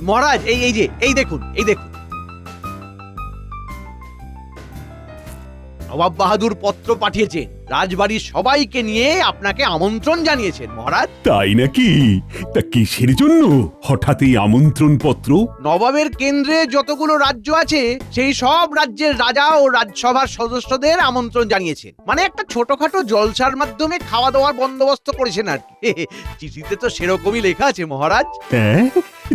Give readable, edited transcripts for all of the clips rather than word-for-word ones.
মহারাজ, এই দেখুন। নবাব বাহাদুর পত্র পাঠিয়েছেন, রাজবাড়ির সবাইকে নিয়ে আপনাকে আমন্ত্রণ জানিয়েছেন মহারাজ। তাই নাকি? তা কিসের জন্য হঠাৎ এই আমন্ত্রণ পত্র? নবাবের কেন্দ্রে যতগুলো রাজ্য আছে সেই সব রাজ্যের রাজা ও রাজসভার সদস্যদের আমন্ত্রণ জানিয়েছেন। মানে একটা ছোটখাটো জলসার মাধ্যমে খাওয়া দাওয়ার বন্দোবস্ত করেছেন আর কি। চিঠিতে তো সেরকমই লেখা আছে মহারাজ। হ্যাঁ,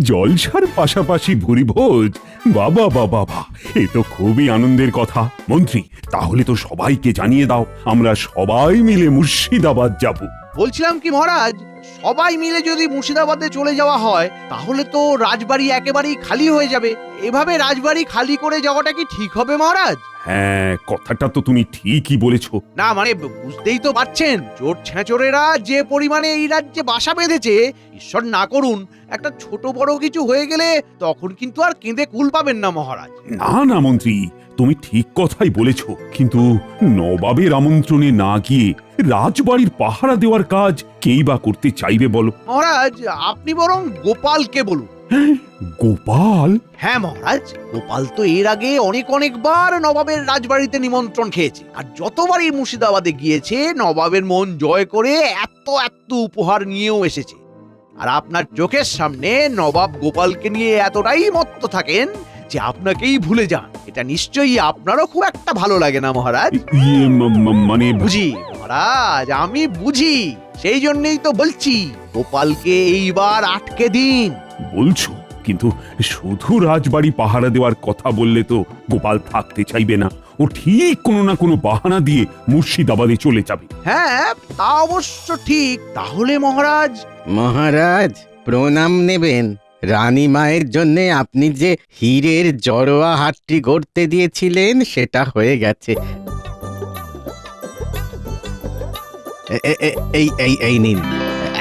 জলসার পাশাপাশি ভুরিভোজ। বাবা বাবা বাবা, এ তো খুবই আনন্দের কথা। মন্ত্রী, তাহলে তো সবাইকে জানিয়ে দাও, আমরা সবাই মিলে মুর্শিদাবাদ যাব। বলছিলাম কি মহারাজ, সবাই মিলে যদি মুর্শিদাবাদে চলে যাওয়া হয় তাহলে তো রাজবাড়ি একেবারেই খালি হয়ে যাবে। এভাবে রাজবাড়ি খালি করে যাওয়াটা কি ঠিক হবে মহারাজ? হ্যাঁ, কথাটা তো তুমি ঠিকই বলেছ। না মানে বুঝতেই তো পারছেন, চোর ছেঁচড়েরা যে পরিমাণে এই রাজ্যে বাসা বেঁধেছে, ঈশ্বর না করুন একটা ছোট বড় কিছু হয়ে গেলে তখন কিন্তু আর কেঁদে কুল পাবেন না মহারাজ। না না মন্ত্রী, তুমি ঠিক কথাই বলেছ, কিন্তু নবাবের আমন্ত্রণে না গিয়ে রাজবাড়ির পাহারা দেওয়ার কাজ কেই বা করতে চাইবে বলো? মহারাজ, আপনি বরং গোপালকে বলুন। গোপাল? হ্যাঁ মহারাজ, গোপাল তো এর আগে অনেকবার নবাবের রাজবাড়িতে নিমন্ত্রণ খেয়েছে, আর যতবারই মুর্শিদাবাদে গিয়েছে নবাবের মন জয় করে এত উপহার নিয়েও এসেছে। আর আপনার চোখের সামনে নবাব গোপালকে নিয়ে এতটাই মত্ত থাকেন যে আপনাকেই ভুলে যান। এটা নিশ্চয়ই আপনারও খুব একটা ভালো লাগে না মহারাজ? মানে বুঝি মহারাজ, আমি বুঝি, সেই জন্যই তো বলছি গোপালকে এইবার আটকে দিন। বলছো, কিন্তু শুধু রাজবাড়ি পাহারা দেওয়ার কথা বললে তো গোপাল থাকতে চাইবে না। ও ঠিক কোনো না কোনো বাহানা দিয়ে মুর্শিদাবাদে চলে যাবে। হ্যাঁ, তা অবশ্য ঠিক। তাহলে মহারাজ প্রণাম নেবেন। রানী মায়ের জন্য আপনি যে হীরের জড়োয়া হাটটি গড়তে দিয়েছিলেন সেটা হয়ে গেছে। এই নিন,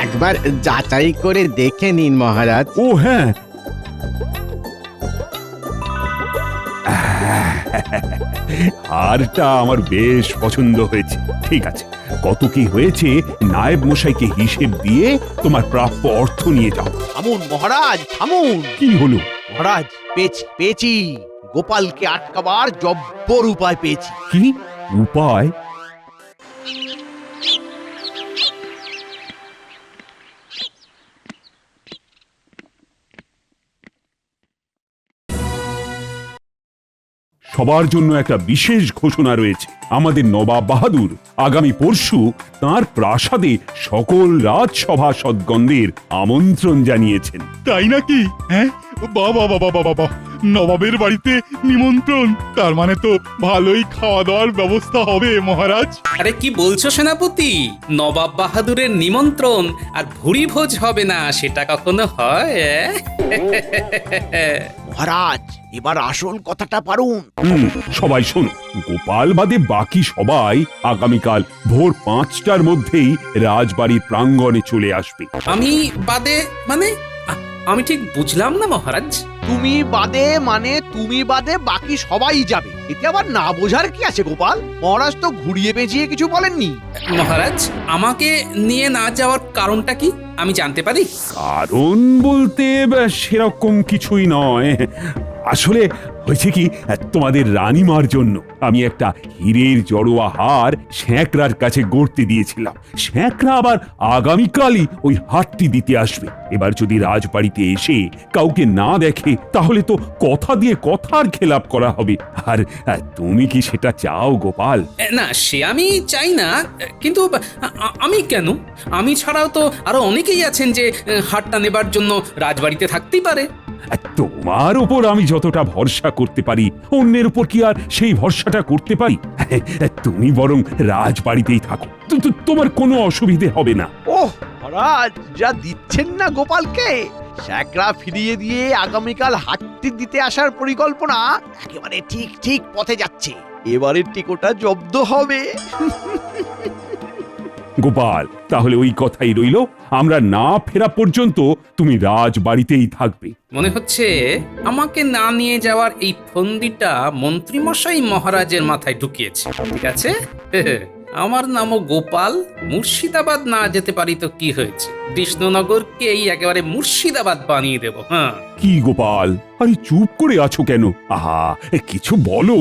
একবার যাচাই করে দেখে নিন মহারাজ। ও হ্যাঁ, হারটা আমার বেশ পছন্দ হয়েছে। ঠিক আছে, কত কি হয়েছে নায়েব মশাইকে হিসেব দিয়ে তোমার প্রাপ্য অর্থ নিয়ে যাও। থামুন মহারাজ, থামুন। কি হলো? মহারাজ, পেয়েছি। গোপালকে আটকাবার জব্বর উপায় পেয়েছি। কি উপায়? সবার জন্য একটা বিশেষ ঘোষণা রয়েছে। আমাদের নবাব বাহাদুর আগামী পরশু তার প্রাসাদে সকল রাজসভা সদগণদের আমন্ত্রণ জানিয়েছেন। তাই নাকি? হ্যাঁ, বাবা বাবা বাবা বাবা, নবাবের বাড়িতে নিমন্ত্রণ, তার মানে তো ভালোই খাওয়া দাওয়ার ব্যবস্থা হবে মহারাজ। আরে কি বলছো সেনাপতি? নবাব বাহাদুরের নিমন্ত্রণ আর ভুরি ভোজ হবে না সেটা কখনো হয়? মহারাজ, এবার আসল কথাটা পারুন। সবাই শোনো, গোপাল বাদে বাকি সবাই আগামীকাল ভোর 5টার মধ্যেই রাজবাড়ির প্রাঙ্গণে চলে আসবে। আমি বাদে মানে আমি ঠিক বুঝলাম না মহারাজ। তুমি বাদে বাকি সবাই যাবে, এতে আবার না বোঝার কি আছে গোপাল? মহারাজ তো ঘুরিয়ে পেঁচিয়ে কিছু বলেননি। মহারাজ, আমাকে নিয়ে না যাওয়ার কারণটা কি আমি জানতে পারি? কারণ বলতে সেরকম কিছুই নয়। আসলে হয়েছে কি, তোমাদের রানীমার জন্য আমি একটা হীরের জড়োয়া হার শ্যাঁকড়ার কাছে গড়তে দিয়েছিলাম। শ্যাঁকড়া আবার আগামীকালই ওই হারটি দিতে আসবে। এবার যদি রাজবাড়িতে এসে কাউকে না দেখে তাহলে তো কথা দিয়ে কথার খেলাপ করা হবে। আর তুমি কি সেটা চাও গোপাল? না, সে আমি চাই না, কিন্তু আমি কেন? আমি ছাড়াও তো আরো অনেকেই আছেন যে হারটা নেবার জন্য রাজবাড়িতে থাকতেই পারে। তোমার উপর আমি যতটা ভরসা করতে পারি, অন্যের উপর কি আর সেই ভরসাটা করতে পারি? তুমি বরং রাজবাড়িতেই থাকো, তোমার কোনো অসুবিধে হবে না। ওহ মহারাজ, যা দিচ্ছেন না গোপালকে! শ্যাকরা ফিরিয়ে দিয়ে আগামীকাল হাটটি দিতে আসার পরিকল্পনা একেবারে ঠিক পথে যাচ্ছে। এবারের টিকোটা জব্দ হবে। গোপাল, তাহলে ওই কথাই রইল, আমরা না ফেরা পর্যন্ত তুমি রাজবাড়িতেই থাকবে। মনে হচ্ছে আমাকে না নিয়ে যাওয়ার এই ফন্দিটা মন্ত্রীমশাই মহারাজের মাথায় ঢুকিয়েছে। ঠিক আছে, আমার নামও গোপাল। মুর্শিদাবাদ না যেতে পারি তো কি হয়েছে, কৃষ্ণনগরকে এই একেবারে মুর্শিদাবাদ বানিয়ে দেব। হ্যাঁ, কি গোপাল, আরে চুপ করে আছো কেন? আহা, কিছু বলো।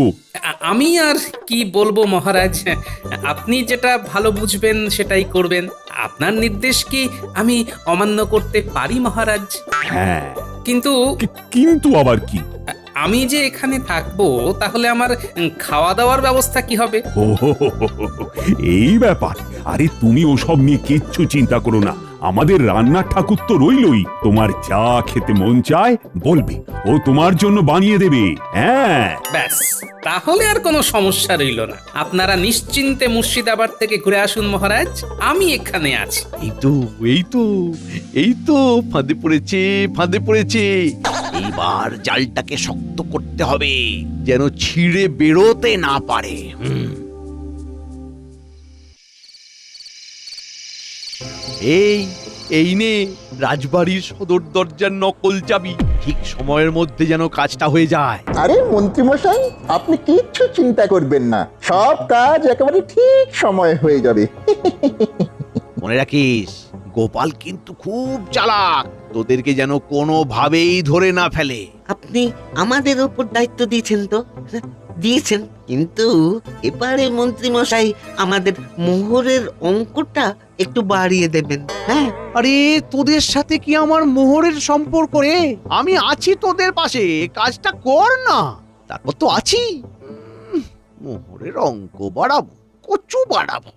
আমি আর কি বলবো মহারাজ, আপনি যেটা ভালো বুঝবেন সেটাই করবেন। আপনার নির্দেশ কি আমি অমান্য করতে পারি মহারাজ? হ্যাঁ, কিন্তু কিন্তু আবার কি? আমি যে এখানে থাকবো, তাহলে আমার খাওয়া দাওয়ার ব্যবস্থা কি হবে? ও হো হো হো হো হো, এই ব্যাপার। আরে তুমি ওসব নিয়ে কিচ্ছু চিন্তা করো না, আমাদের রান্নার ঠাকুর তো রইলই। তোমার যা খেতে মন চায় বলবে, ও তোমার জন্য বানিয়ে দেবে। হ্যাঁ, ব্যাস, তাহলে আর কোনো সমস্যা রইল না। আপনারা নিশ্চিন্তে মুর্শিদাবাদ থেকে ঘুরে আসুন মহারাজ, আমি এখানে আছি। এই তো ফাঁদে পড়েছে, ফাঁদে পড়েছে। এইবার জালটাকে শক্ত করতে হবে, যেন ছিঁড়ে বেরোতে না পারে। এই নে রাজবাড়ির সদর দরজার নকল চাবি। ঠিক সময়ের মধ্যে যেন কাজটা হয়ে যায়। আরে মন্ত্রীমশাই, আপনি কিচ্ছু চিন্তা করবেন না, সব কাজ একেবারে ঠিক সময় হয়ে যাবে। মনে রাখিস, গোপাল কিন্তু খুব চালাক, তোদেরকে যেন কোনোভাবেই ধরে না ফেলে। আপনি আমাদের ওপর দায়িত্ব দিয়েছেন তো? দিয়েছেন, কিন্তু এবারে মন্ত্রী মশাই আমাদের মোহরের অঙ্কটা একটু বাড়িয়ে দেবেন। হ্যাঁ, আরে তোদের সাথে কি আমার মোহরের সম্পর্ক রে? আমি আছি তোদের পাশে, কাজটা কর না। তারপর তো আছি, মোহরের অঙ্ক বাড়াবো, কচু বাড়াবো।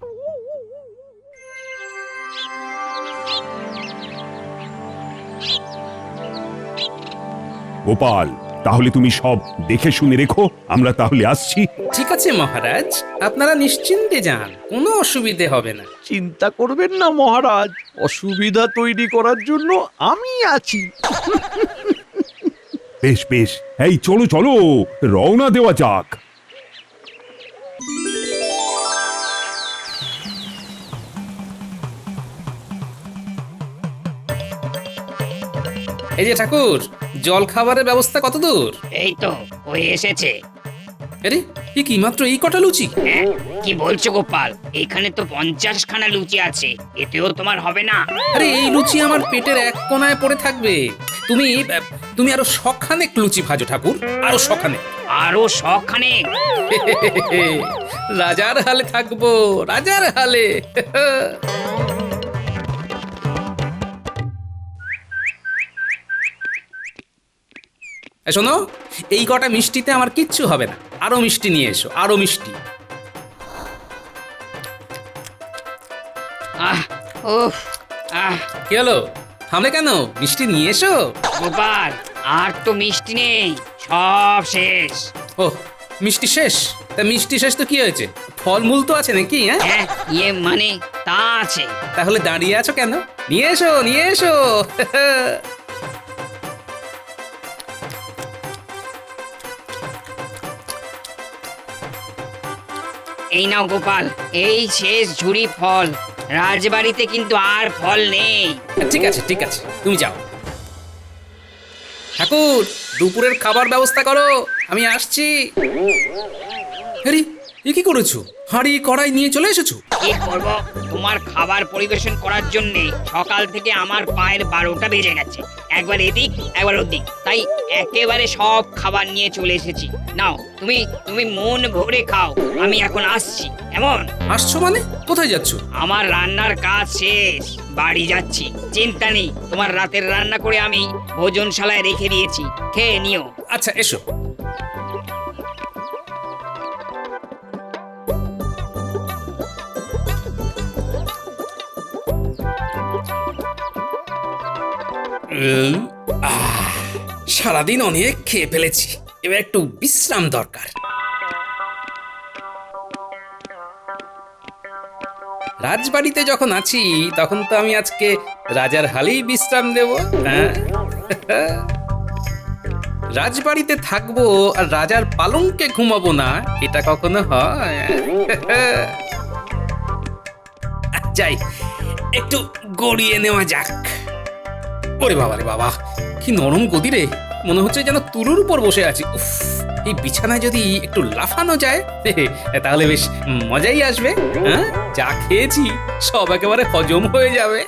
গোপাল, তাহলে তুমি সব দেখে শুনে রেখো, আমরা তাহলে আসছি। ঠিক আছে মহারাজ, আপনারা নিশ্চিন্তে যান, কোনো অসুবিধে হবে না। চিন্তা করবেন না মহারাজ, অসুবিধা তৈরি করার জন্য আমি আছি। বেশ বেশ, এই চলো চলো, রওনা দেওয়া যাক। এই যে ঠাকুর, জল খাবারের ব্যবস্থা কত দূর? এই তো হয়ে এসেছে। আরে এ কি মাত্র এই কটা লুচি? হ্যাঁ, কি বলছো গোপাল? এখানে তো 50 খানা লুচি আছে, এতেও তোমার হবে না? আরে এই লুচি আমার পেটের এক কোণায় পড়ে থাকবে। তুমি তুমি আরো শখানেক লুচি ভাজো ঠাকুর, আরো শখানেক। আরো 100 খানেক? রাজার হালে থাকবো, রাজার হালে। শোনো, এই কটা মিষ্টিতে আমার কিচ্ছু হবে না, আরো মিষ্টি নিয়ে এসো, আরো মিষ্টি। আহ উফ আহ কি হলো, থামলে কেন? মিষ্টি নিয়ে এসো। গোপাল, আর তো মিষ্টি নেই, সব শেষ। ও, মিষ্টি শেষ? তা মিষ্টি শেষ তো কি হয়েছে, ফলমূল তো আছে নাকি? হ্যাঁ, হ্যাঁ, মানে তা আছে। তাহলে দাঁড়িয়ে আছো কেন? নিয়ে এসো, নিয়ে এসো। এই নাও গোপাল, এই শেষ ঝুড়ি ফল। রাজবাড়িতে কিন্তু আর ফল নেই। ঠিক আছে, ঠিক আছে, তুমি যাও। ঠাকুর, দুপুরের খাবার ব্যবস্থা করো, আমি আসছি। আরে এ কি করেছো? হাঁড়ি কড়াই নিয়ে চলে এসেছো? কি করব, তোমার খাবার পরিবেশন করার জন্য সকাল থেকে আমার পায়ের 12টা বেজে গেছে। একবার এদিক একবার ওদিক, তাই একেবারে সব খাবার নিয়ে চলে এসেছি। নাও, তুমি তুমি মন ভরে খাও, আমি এখন আসছি। কেমন? আসছো মানে? কোথায় যাচ্ছ? আমার রান্নার কাজ শেষ, বাড়ি যাচ্ছি। চিন্তা নেই, তোমার রাতের রান্না করে আমি ভোজনশালায় রেখে দিয়েছি, খেয়ে নিও। আচ্ছা, এসো। সারাদিন অনেক খেয়ে ফেলেছি, এবার একটু বিশ্রাম দরকার। রাজবাড়িতে যখন আছি তখন তো আমি আজকে রাজার হালেই বিশ্রাম দেব। হ্যাঁ, রাজবাড়িতে থাকবো আর রাজার পালঙ্কে ঘুমাবো না, এটা কখনো হয়? যাই, একটু গড়িয়ে নেওয়া যাক। ওরে বাবা রে বাবা, কি নরম গদি রে, মনে হচ্ছে যেন তুলোর উপর বসে আছি। উফ, এই বিছানায় যদি একটু লাফানো যায় তাহলে বেশ মজাই আসবে। হ্যাঁ, যা খেয়েছি সব একেবারে হজম হয়ে যাবে।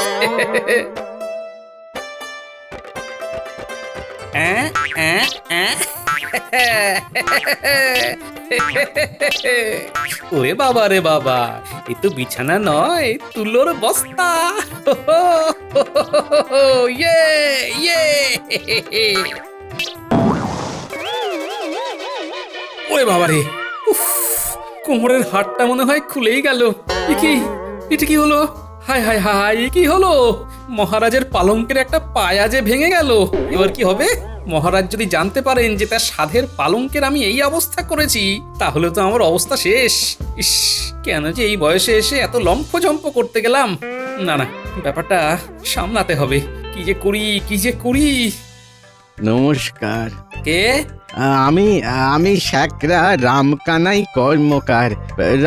ওরে বাবা রে বাবা, এ তো বিছানা নয়, তুলোর বস্তা। ইয়ে ইয়ে। ওরে বাবা রে, উফ, কোমরের হাড়টা মনে হয় খুলেই গেল। এটা কি হলো? হায় হায় হায়, এ কি হলো? মহারাজের পালঙ্কের একটা পায়া যে ভেঙে গেল। এবার কি হবে? মহারাজ যদি জানতে পারেন যে তার সাধের পালঙ্কের আমি এই অবস্থা করেছি, তাহলে তো আমার অবস্থা শেষ। ইস, কেন যে এই বয়সে এসে এত লম্ফঝম্প করতে গেলাম। না না, ব্যাপারটা সামলাতে হবে। কি যে করি। নমস্কার। কে? আমি শ্যাকরা রামকানাই কর্মকার।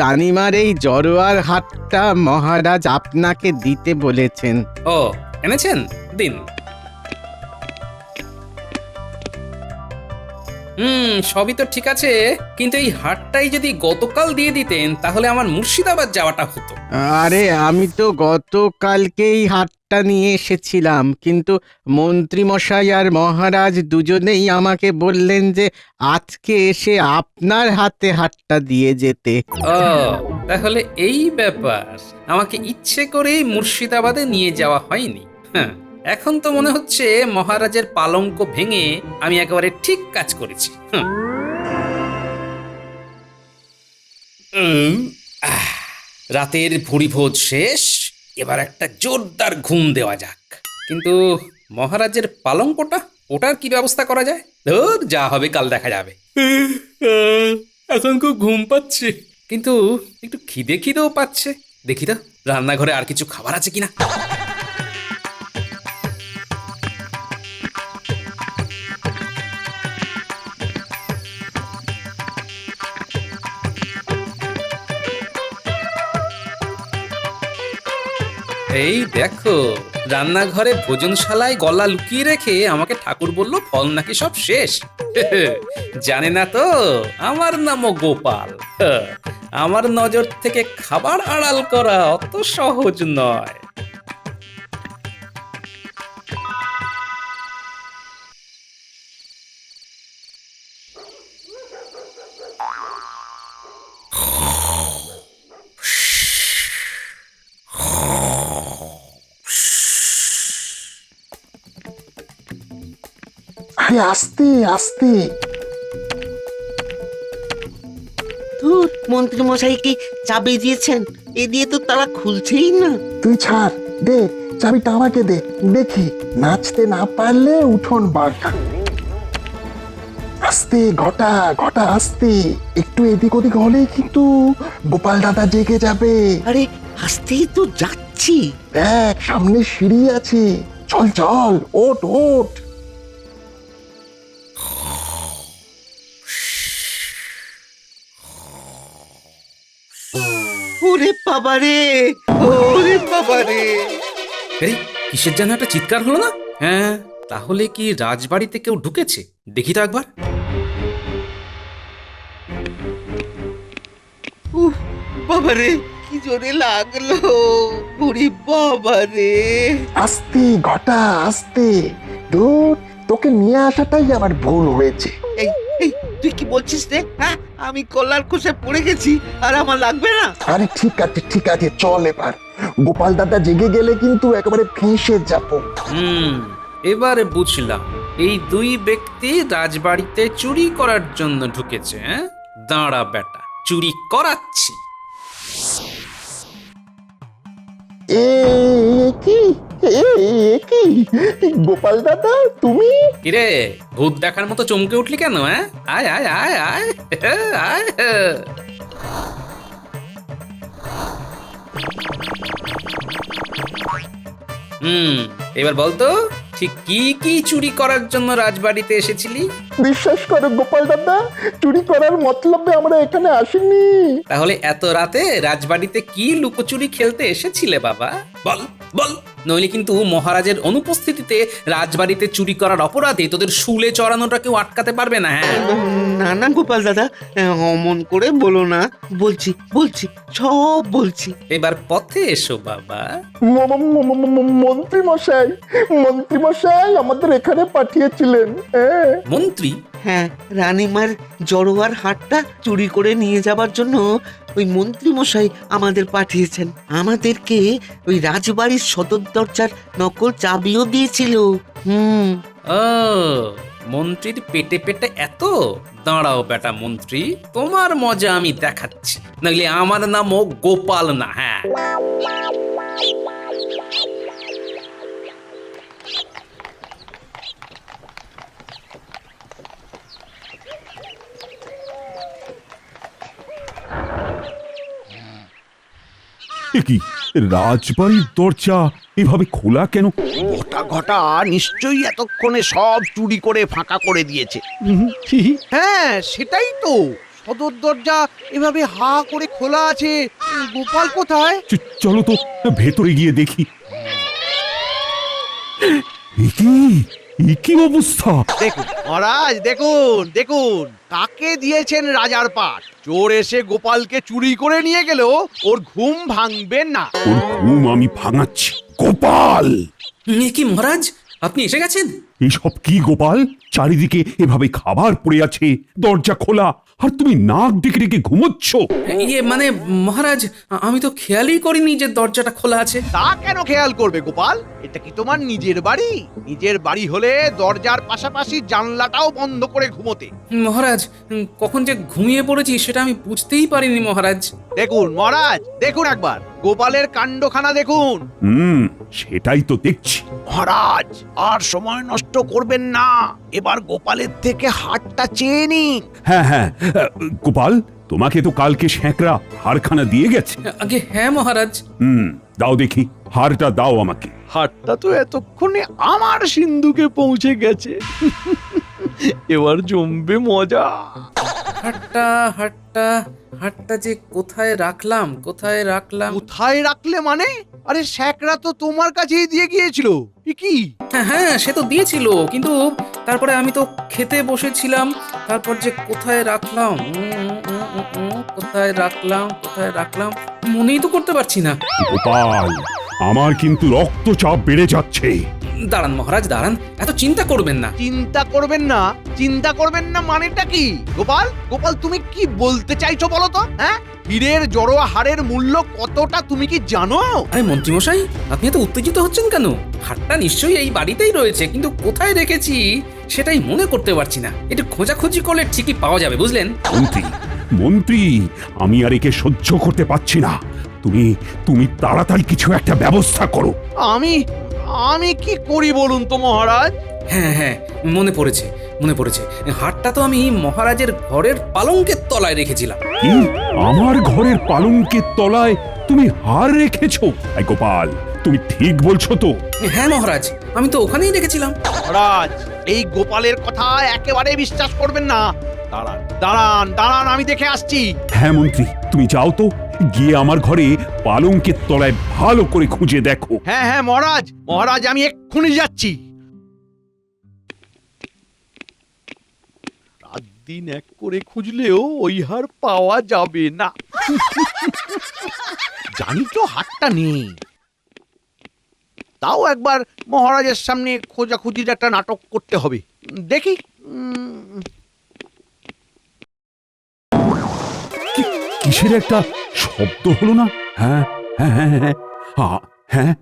রানীমার এই জড়োয়ার হাটটা মহারাজ আপনাকে দিতে বলেছেন। ও, এনেছেন? দিন। সবই তো ঠিক আছে, কিন্তু এই হাটটাই যদি গতকাল দিয়ে দিতেন তাহলে আমার মুর্শিদাবাদ যাওয়াটা হতো। আরে আমি তো গতকালকেই হাটটা নিয়ে এসেছিলাম, কিন্তু মন্ত্রী মশাই আর মহারাজ দুজনেই আমাকে বললেন যে আজকে এসে আপনার হাতে হাটটা দিয়ে যেতে। ও, তাহলে এই ব্যাপার। আমাকে ইচ্ছে করেই মুর্শিদাবাদে নিয়ে যাওয়া হয়নি। হ্যাঁ, এখন তো মনে হচ্ছে মহারাজের পালঙ্ক ভেঙে আমি একেবারে ঠিক কাজ করেছি। রাতের ভুঁড়িভোজ শেষ, এবার একটা জোরদার ঘুম দেওয়া যাক। কিন্তু মহারাজের পালঙ্কটা, ওটার কি ব্যবস্থা করা যায়? ধুর, যা হবে কাল দেখা যাবে। এখন খুব ঘুম পাচ্ছে, কিন্তু একটু খিদেও পাচ্ছে। দেখি তো রান্নাঘরে আর কিছু খাবার আছে কিনা। এই দেখো, রান্নাঘরে ভোজনশালায় গলা লুকিয়ে রেখে আমাকে ঠাকুর বলল ফল নাকি সব শেষ। জানে না তো আমার নামও গোপাল। আমার নজর থেকে খাবার আড়াল করা অত সহজ নয়। আরে আস্তে আস্তে। ধুর, মন্ত্রী মশাই কি চাবি দিয়েছেন? এ দিয়ে তো তারা খুলছেই না। তুই ছাড়, দে চাবিটা আমাকে দে, দেখি নাচতে না পারলে উঠোন বাঁকা। আস্তে ঘটা ঘটা, আস্তে। একটু এদিক ওদিক হলেই কিন্তু গোপাল দাদা জেগে যাবে। আরে আসতেই তো যাচ্ছি। দেখ সামনে সিঁড়ি আছে, চল চল, ওঠ ওঠ। ওরে বাবারে, ওরে বাবারে। এই কিসের যেন একটা চিৎকার হলো না? হ্যাঁ, তাহলে কি রাজবাড়িতে কেউ ঢুকেছে? দেখি তো একবার। উহ, বাবারে, কি জোরে লাগলো। ওরে বাবারে। আস্তে ঘটা আস্তে। দূর, তোকে নিয়ে আসাটাই আমার ভুল হয়েছে। এই এই তুই কি বলছিস রে? হ্যাঁ, আমি কলার খোসে পড়ে গেছি আর আমার লাগবে না। আরে ঠিক আছে, চল এবার। গোপাল দাদা জেগে গেলে কিন্তু একেবারে ফেঁসে যাবো। এবারে বুঝলাম, এই দুই ব্যক্তি রাজবাড়িতে চুরি করার জন্য ঢুকেছে। হ্যাঁ, দাঁড়া বেটা, চুরি করাচ্ছি। এ কি কি গোপাল দাদা, তুমি? কিরে, ভূত দেখার মতো চমকে উঠলি কেন? হ্যাঁ, আয় আয় আয় আয় আয়। এবার বলতো, ঠিক কি কি চুরি করার জন্য রাজবাড়িতে এসেছিলি? বিশ্বাস করো গোপাল দাদা, চুরি করার মতলবে আমরা এখানে আসিনি। তাহলে এত রাতে রাজবাড়িতে কি লুকোচুরি খেলতে এসেছিলে বাবা? বল। বল, নইলে কিন্তু মহারাজের অনুপস্থিতিতে রাজবাড়িতে চুরি করার অপরাধে তোদের শুলে চড়ানোটা কেউ আটকাতে পারবে না। হ্যাঁ, না না গোপাল দাদা, অমন করে বলো না। বলছি বলছি সব বলছি। এবার পথে এসো বাবা। মন্ত্রী মশাই আমাদের এখানে পাঠিয়েছিলেন। হ্যাঁ মন্ত্রী? হ্যাঁ, রানীমার জড়োয়ার হাটটা চুরি করে নিয়ে যাবার জন্য ওই মন্ত্রী মশাই আমাদের পাঠিয়েছেন। আমাদেরকে ওই রাজবাড়ির সদর দরজার নকল চাবিও দিয়েছিল। ও, মন্ত্রীর পেটে পেটে এত? দাঁড়াও বেটা মন্ত্রী, তোমার মজা আমি দেখাচ্ছি। নইলে আমার নামও গোপাল না। হ্যাঁ, এ কি, রাজবাড়ির দরজা এভাবে খোলা কেন? ঘটা ঘটা নিশ্চয়ই এতক্ষণে সব চুরি করে ফাঁকা করে দিয়েছে। হ্যাঁ সেটাই তো, সদর দরজা এভাবে হা করে খোলা আছে। গোপাল কোথায়? চলো তো ভেতরে গিয়ে দেখি। এ কি অবস্থা? দেখুন মহারাজ, দেখুন দেখুন, কাকে দিয়েছেন রাজার পাট। চোর এসে গোপালকে চুরি করে নিয়ে গেল, ওর ঘুম ভাঙবে না। ওর ঘুম আমি ভাঙাচ্ছি। গোপাল! এ কি মহারাজ, আপনি এসে গেছেন? এসব কি গোপাল? চারিদিকে এভাবে খাবার পড়ে আছে, দরজা খোলা, আর তুমি নাক ডেকে ডেকে ঘুমোচ্ছ। ইয়ে মানে মহারাজ, আমি তো খেয়ালই করিনি যে দরজাটা খোলা আছে। তা কেন খেয়াল করবে গোপাল? এটা কি তোমার নিজের বাড়ি? নিজের বাড়ি হলে দরজার পাশাপাশি জানলাটাও বন্ধ করে ঘুমোতে। মহারাজ, কখন যে ঘুমিয়ে পড়েছি সেটা আমি বুঝতেই পারিনি মহারাজ। দেখুন মহারাজ, দেখুন একবার গোপালের কাণ্ডখানা দেখুন। সেটাই তো দেখছি। মহারাজ আর সময় নষ্ট করবেন না, এবার গোপালের থেকে হাতটা চেয়ে নিন। হ্যাঁ হ্যাঁ, গোপাল, তোমাকে তো কালকে স্যাঁকড়া হারখানা দিয়ে গেছে। আগে হ্যাঁ মহারাজ। দাও দেখি, হারটা দাও আমাকে। হাতটা তো এতক্ষণে আমার সিন্ধুকে পৌঁছে গেছে। এবার জমবে মজা। হাটটা হাটটা হাটটা যে কোথায় রাখলাম, কোথায় রাখলাম? কোথায় রাখলে মানে? আরে স্যাকরা তো তোমার কাছেই দিয়ে গিয়েছিল। এ কি? হ্যাঁ হ্যাঁ, সে তো দিয়েছিল, কিন্তু তারপরে আমি তো খেতে বসেছিলাম। তারপর যে কোথায় রাখলাম, কোথায় রাখলাম, কোথায় রাখলাম, মনেই তো করতে পারছি না। গোপাল, আমার কিন্তু রক্তচাপ বেড়ে যাচ্ছে। দাঁড়ান মহারাজ, দাঁড়ান, এত চিন্তা করবেন না। চিন্তা করবেন না? চিন্তা করবেন না মানেটা কি? গোপাল, গোপাল তুমি কি বলতে চাইছো বলো তো? হ্যাঁ, হীরের জড়োয়া হারের মূল্য কতটা তুমি কি জানো? আরে মন্ত্রীমশাই, আপনি এত উত্তেজিত হচ্ছেন কেন? হাটটা নিশ্চয়ই এই বাড়িতেই রয়েছে, কিন্তু কোথায় রেখেছি সেটাই মনে করতে পারছি না। একটু খোঁজাখুঁজি করলে ঠিকই পাওয়া যাবে, বুঝলেন? মন্ত্রী, মন্ত্রী, আমি আর একে সহ্য করতে পারছি না। তুমি তুমি তাড়াতাড়ি কিছু একটা ব্যবস্থা করো। আমি আমি কি করি বলুন তো মহারাজ? হ্যাঁ হ্যাঁ, মনে পড়েছে, মনে পড়েছে। হাটটা তো আমি মহারাজের ঘরের পালঙ্কের তলায় রেখেছিলাম। কি? আমার ঘরের পালঙ্কের তলায় তুমি হার রেখেছো? এই গোপাল, তুমি ঠিক বলছো তো? হ্যাঁ মহারাজ, আমি তো ওখানেই রেখেছিলাম। মহারাজ, এই গোপালের কথা একেবারে বিশ্বাস করবেন না। দাঁড়ান দাঁড়ান দাঁড়ান, আমি দেখে আসছি। হ্যাঁ মন্ত্রী, তুমি যাও তো, গিয়ে আমার ঘরে পালঙ্কের তলায় ভালো করে খুঁজে দেখো। হ্যাঁ হ্যাঁ মহারাজ, মহারাজ আমি এক্ষুনি যাচ্ছি। রাত দিন এক করে খুঁজলেও ওই হার পাওয়া যাবে না। জানি তো হারটা নেই, তাও একবার মহারাজের সামনে খোঁজাখুঁজির একটা নাটক করতে হবে। দেখি। কিসের একটা শব্দ হলো না? হ্যাঁ হ্যাঁ হ্যাঁ হ্যাঁ, হ্যাঁ,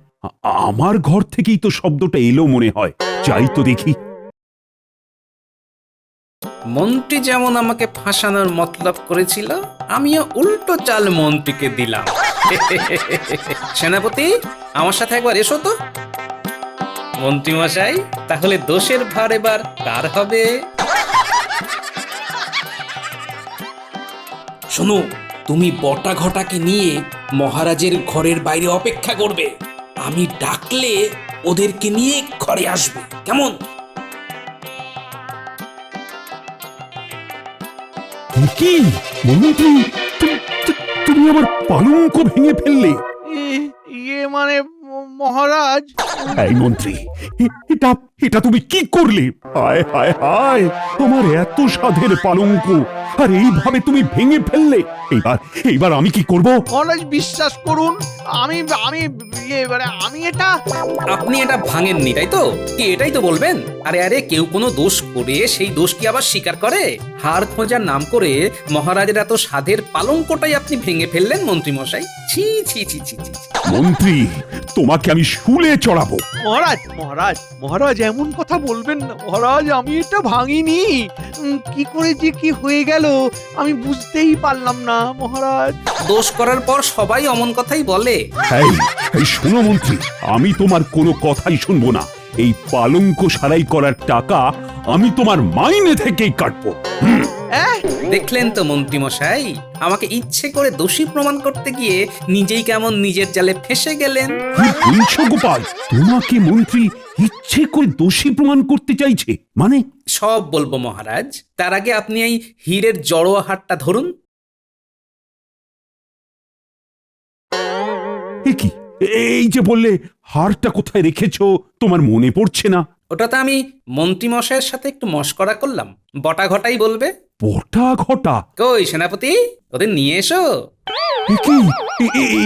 আমার ঘর থেকেই তো শব্দটা এলো মনে হয়। যাই তো দেখি। মন্ত্রী যেমন আমাকে ফাঁসানোর মতলব করেছিল, আমিও উল্টো চাল মন্ত্রীকে দিলাম। সেনাপতি, আমার সাথে একবার এসো তো। মন্ত্রী মশাই, তাহলে দোষের ভার এবার কার হবে? শোনো, তুমি বটা ঘটাকে নিয়ে মহারাজের ঘরের বাইরে অপেক্ষা করবে। আমি ডাকলে ওদেরকে নিয়ে ঘরে আসবে, কেমন? কি মন্ত্রী, তুমি আমার পালঙ্ক ভেঙে ফেললে? ইয়ে মানে মহারাজ, এই মন্ত্রী, এটা এটা তুমি কি করলে? হায় হায় হায়, আমার এত সাধের পালঙ্ক আর এইভাবে তুমি ভেঙে ফেললে। এইবার আমি কি করব? মহারাজ বিশ্বাস করুন, আমি আমি আমি এটা আপনি এটা ভাঙেননি তাই তো? কি এটাই তো বলবেন? আরে আরে, কেউ কোনো দোষ করে সেই দোষ কি আবার স্বীকার করে? হার খোঁজার নাম করে মহারাজের এত সাধের পালঙ্কটাই আপনি ভেঙে ফেললেন মন্ত্রী মশাই। ছি ছি ছি ছি ছি। মন্ত্রী, তোমাকে আমি শুলে চড়াবো। মহারাজ মহারাজ মহারাজ এমন কথা বলবেন না মহারাজ, আমি এটা ভাঙিনি। কি করে যে কি হয়ে গেল আমি বুঝতেই পারলাম না মহারাজ। দোষ করার পর সবাই অমন কথাই বলে। এই এই শোনো মন্ত্রী, আমি তোমার কোনো কথাই শুনবো না। এই পালঙ্ক সারাই করার টাকা আমি তোমার মাইনে থেকেই কাটবো। দেখলেন তো মন্ত্রী মশাই, আমাকে ইচ্ছে করে দোষী প্রমাণ করতে গিয়ে নিজেই কেমন নিজের জালে ফেঁসে গেলেন। কি বলছো গোপাল? তোমাকে মন্ত্রী ইচ্ছে করে দোষী প্রমাণ করতে চাইছে? মানে সব বলবো মহারাজ, তার আগে আপনি এই হীরের জড়োয়া হারটা ধরুন। এ কি? এই যে বললে হারটা কোথায় রেখেছো তোমার মনে পড়ছে না? ওটা তো আমি মন্ত্রী মশাইয়ের সাথে একটু মশকরা করলাম, বটা ঘটাই বলবে। বটা ঘটা? কই সেনাপতি, ওদের নিয়ে এসো। এ কি?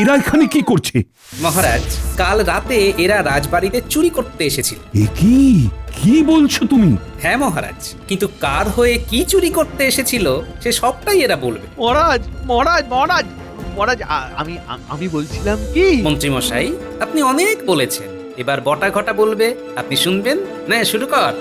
এরা এখানে কি করছে? মহারাজ, কাল রাতে এরা রাজবাড়িতে চুরি করতে এসেছিল। এ কি? কি বলছো তুমি? হ্যাঁ মহারাজ, কিন্তু কার হয়ে কি চুরি করতে এসেছিল সে সবটাই এরা বলবে। মহারাজ মহারাজ মহারাজ মহারাজ আমি আমি বলছিলাম কি মন্ত্রী মশাই, আপনি অনেক বলেছেন, এবার বটা ঘটা বলবে, আপনি শুনবেন না? শুরু কর।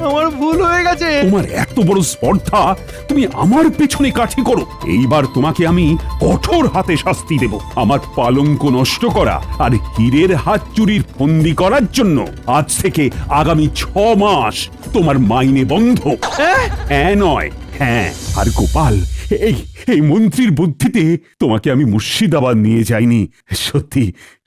আমার ভুল হয়ে গেছে। তোমার এত বড় স্পর্ধা, তুমি আমার পেছনে কাঠি করো। এইবার তোমাকে আমি কঠোর হাতে শাস্তি দেব। আমার পালঙ্ক নষ্ট করা আর হীরের হাত চুরির ফন্দি করার জন্য আজ থেকে আগামী 6 মাস তোমার মাইনে বন্ধ। হ্যাঁ নয় হ্যাঁ। আর গোপাল, এই এই মন্ত্রীর বুদ্ধিতে তোমাকে আমি মুর্শিদাবাদ নিয়ে যাইনি। সত্যি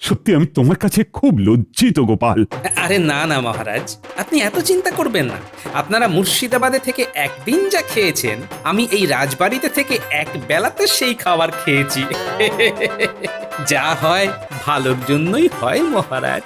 সত্যি আমি তোমার কাছে খুব লজ্জিত গোপাল। আরে না না মহারাজ, আপনি এত চিন্তা করবেন না। আপনারা মুর্শিদাবাদে থেকে একদিন যা খেয়েছেন, আমি এই রাজবাড়িতে থেকে এক বেলাতে সেই খাবার খেয়েছি। যা হয় ভালোর জন্যই হয় মহারাজ।